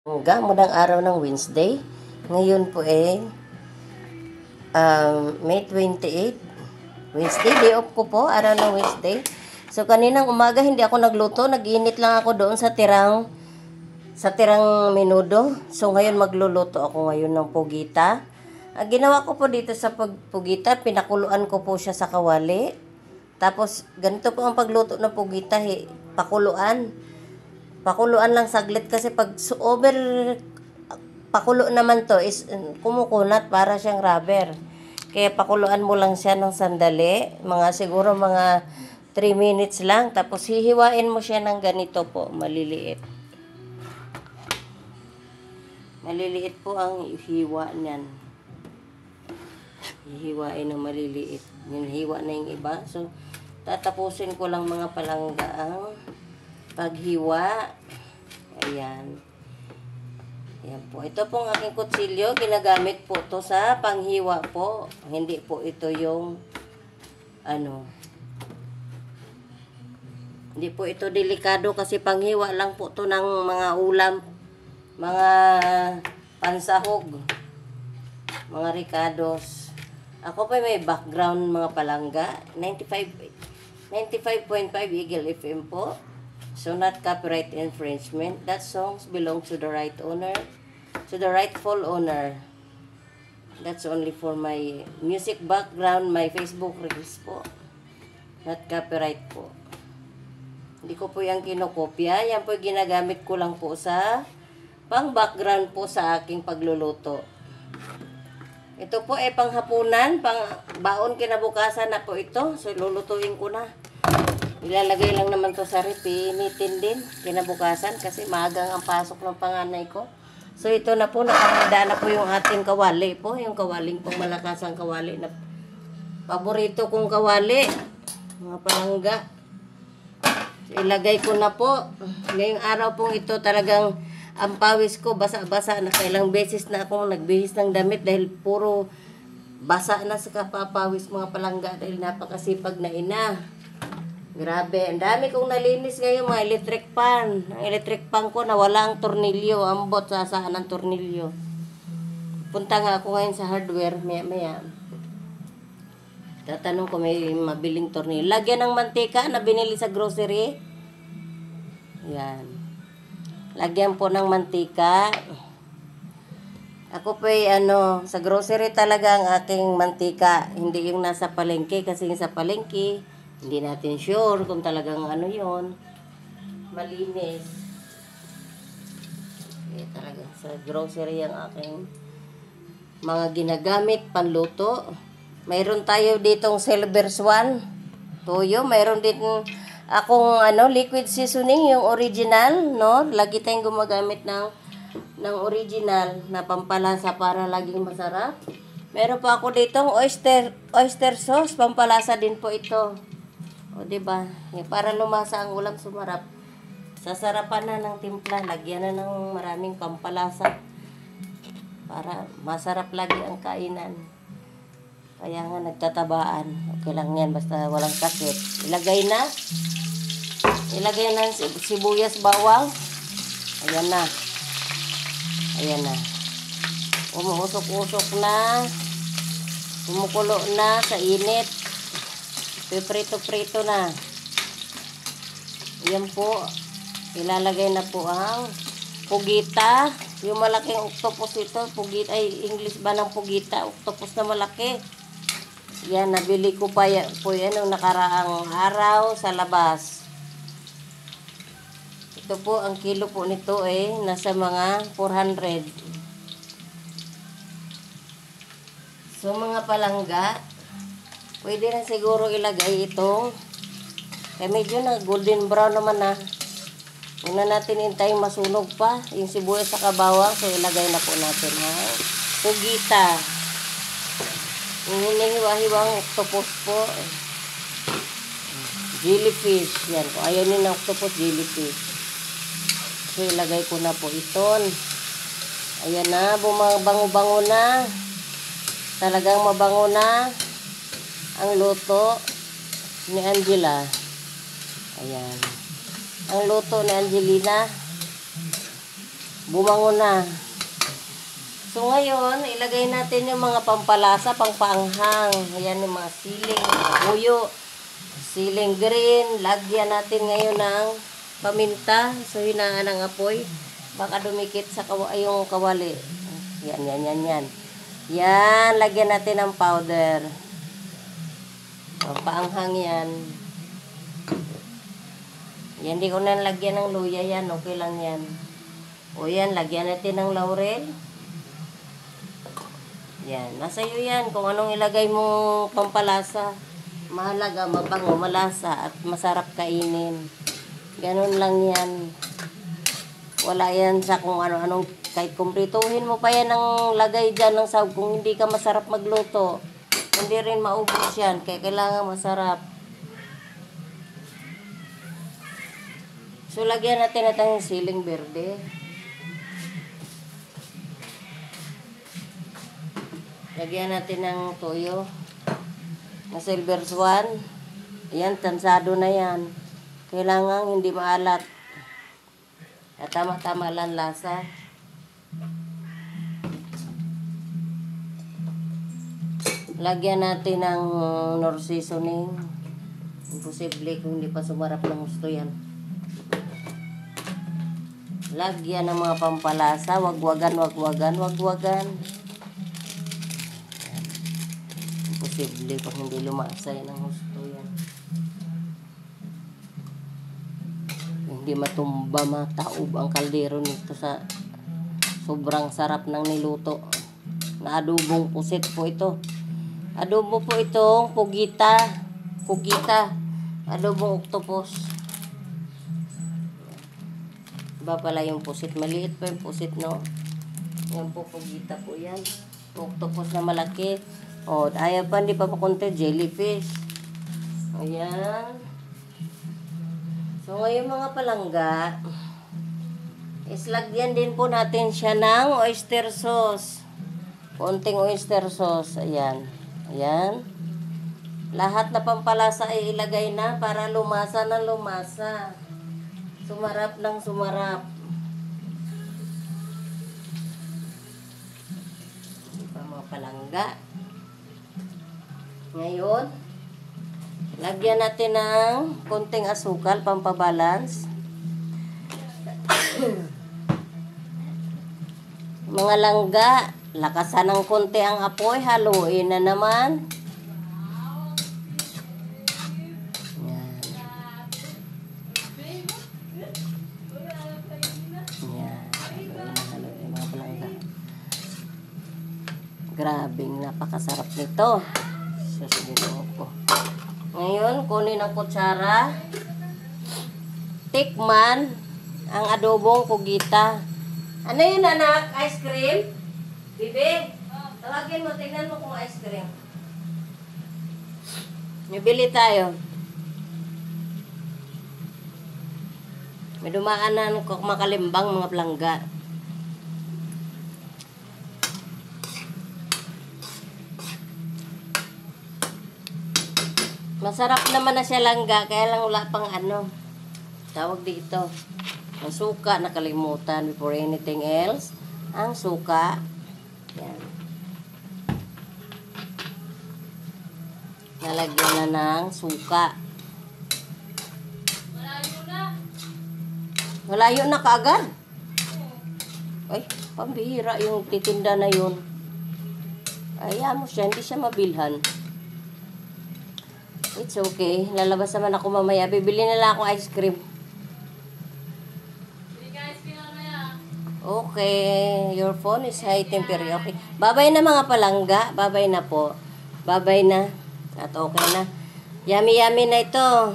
Mudang araw ng Wednesday. Ngayon po May 28. Wednesday, day off ko po, araw ng Wednesday. So kaninang umaga hindi ako nagluto, nag-init lang ako doon sa tirang menudo. So ngayon magluluto ako ngayon ng pugita. Ang ginawa ko po dito sa pugita, pinakuluan ko po siya sa kawali. Tapos ganito po ang pagluto ng pugita, pakuluan lang saglit kasi pag pakulo naman to is kumukunat para siyang rubber. Kaya pakuluan mo lang siya ng sandali, siguro mga 3 minutes lang, tapos hihiwain mo siya ng ganito po, maliliit. Maliliit po ang hiwa niyan. Hihiwain ng maliliit. Yung hiwa na yung iba. So, tatapusin ko lang mga palangga ang paghiwa. Ayan. Ayan po. Ito pong aking kutsilyo. Ginagamit po to sa panghiwa po. Hindi po ito yung hindi po ito delikado kasi panghiwa lang po to ng mga ulam, mga pansahog, mga ricados. Ako pa may background mga palangga. 95.5 Eagle FM po. So not copyright infringement. That songs belongs to the right owner, to the rightful owner. That's only for my music background, my Facebook reels po. Not copyright po. Hindi ko po yan kinokopya. Yan po ginagamit ko lang po sa pang background po sa aking pagluluto. Ito po ay panghapunan, pang baon kinabukasan na po ito. So lulutuin ko na. Ilalagay lang naman to sa rep, initin din kinabukasan kasi maagang ang pasok ng panganay ko. So ito na po, nakahanda na po yung ating kawali po, yung kawaling pang malakasang kawali na paborito kong kawali, mga palangga. So, ilagay ko na po. Ngayong araw pong ito talagang ang pawis ko basa-basa na, kailang beses na akong nagbihis ng damit dahil puro basa na sa kapapawis mga palangga dahil napakasipag na ina. Grabe, ang dami kong nalinis ngayon mga electric pan. Ang electric pan ko nawala ang tornilyo, ambot sa saan ng tornilyo. Punta nga ako ngayon sa hardware, maya. Tatanong ko may mabiling tornilyo. Lagyan ng mantika na binili sa grocery. Yan. Lagyan po ng mantika. Ako po sa grocery talaga ang aking mantika. Hindi yung nasa palengke kasi yung sa palengke hindi natin sure kung talagang yon malinis. Kaya talaga sa grocery ang aking mga ginagamit panluto. Mayroon tayo ditong silver swan toyo. Mayroon din akong liquid seasoning, yung original, no? Lagi tayong gumagamit ng original na pampalasa para laging masarap. Meron pa ako ditong oyster sauce, pampalasa din po ito. O, diba? Para lumasa ang ulam, sumarap. Sasarapan na ng timpla. Lagyan na ng maraming pampalasa. Para masarap lagi ang kainan. Kaya nga nagtatabaan. Okay lang yan. Basta walang sakit. Ilagay na sibuyas, bawang. Ayan na. Umuusok-usok na. Kumukulo na sa init. Prito-prito na. Yan po. Ilalagay na po ang pugita. Yung malaking octopus ito. Pugita, English ba ng pugita? Octopus na malaki. Yan, nabili ko pa po yan yung nakaraang araw sa labas. Ito po, ang kilo po nito nasa mga 400. So, mga palangga, pwede na siguro ilagay itong, kaya medyo na golden brown naman na. Una natin hintayong masunog pa. Yung sibuyas sa kabawang, so ilagay na po natin ang pugita. Yung hinihiwa-hiwang octopus po. Jellyfish. Yan. Kung ayaw nyo ng octopus, jellyfish. So ilagay ko na po iton. Ayan na, bumabango-bango na. Talagang mabango na ang luto ni Angela. Ayan. Ang luto ni Angelina. bumango na. So ngayon, ilagay natin yung mga pampalasa, pangpaanghang. Ayan yung mga siling, buyo, siling green. Lagyan natin ngayon ng paminta. So hinaan ang apoy. Baka dumikit sa yung kawali. Yan. Yan, lagyan natin ng powder. Paanghang yan. Yan, di ko na lagyan ng luya yan. Okay lang yan. O yan, lagyan natin ng laurel. Yan, nasa iyo yan. Kung anong ilagay mo pampalasa. Mahalaga, mabango, malasa, at masarap kainin. Ganun lang yan. Wala yan sa kung ano-anong, kahit kumplituhin mo pa yan ang lagay dyan ng sahog. Kung hindi ka masarap magluto, hindi rin maubos yan. Kaya kailangan masarap. So, lagyan natin ng siling berde. Lagyan natin ng toyo. Na silver swan. Ayan, tansado na yan. Kailangan hindi maalat. At tama-tama lang lasa. Lagyan natin ng nor seasoning. Imposible kung hindi pa sumarap ng gusto yan. Lagyan ng mga pampalasa. Wagwagan. Imposible kung hindi lumasay ng gusto yan. Hindi matumba, mataob ang kaldero nito sa sobrang sarap ng niluto. Na adobong pusit po ito. Adobo po itong pugita. Adobong octopus. Iba pala yung pusit. Maliit pa yung pusit, no? Yan po, pugita po yan. Octopus na malaki. O, ayaw pa, hindi pa pakunti. Jellyfish. Ayan. So, ngayon mga palangga, islagyan din po natin siya ng oyster sauce. Konting oyster sauce. Ayan. Ayan. Lahat na pampalasa ay ilagay na para lumasa na lumasa. Sumarap ng sumarap. Diba mga palangga? Ngayon, lagyan natin ng konting asukal, pampabalance. Mga langga, lakasan ng konti ang apoy, haluin na naman. Grabing napakasarap nito. Susunod ko. Ngayon, kunin ang kutsara. Tikman ang adobong pugita. Ano yun, anak? Ice cream? Bibi? Tawagin mo, tingnan mo kung ice cream. Bibili tayo. May dumaanan ko makalimbang mga plangga. Masarap naman na siya langga, kaya lang wala pang ano. Tawag dito. Ang suka, nakalimutan before anything else. Ang suka. Yan. Nalagyan na ng suka. Malayo na kaagad. Ay, pambihira yung titinda na yun. Ayaw mo siya, hindi siya mabilhan. It's okay. Lalabas naman ako mamaya. Bibili na lang ako ice cream. Okay. Your phone is high temperature. Okay. Babay na mga palangga. Babay na po. Babay na. At okay na. Yummy na ito.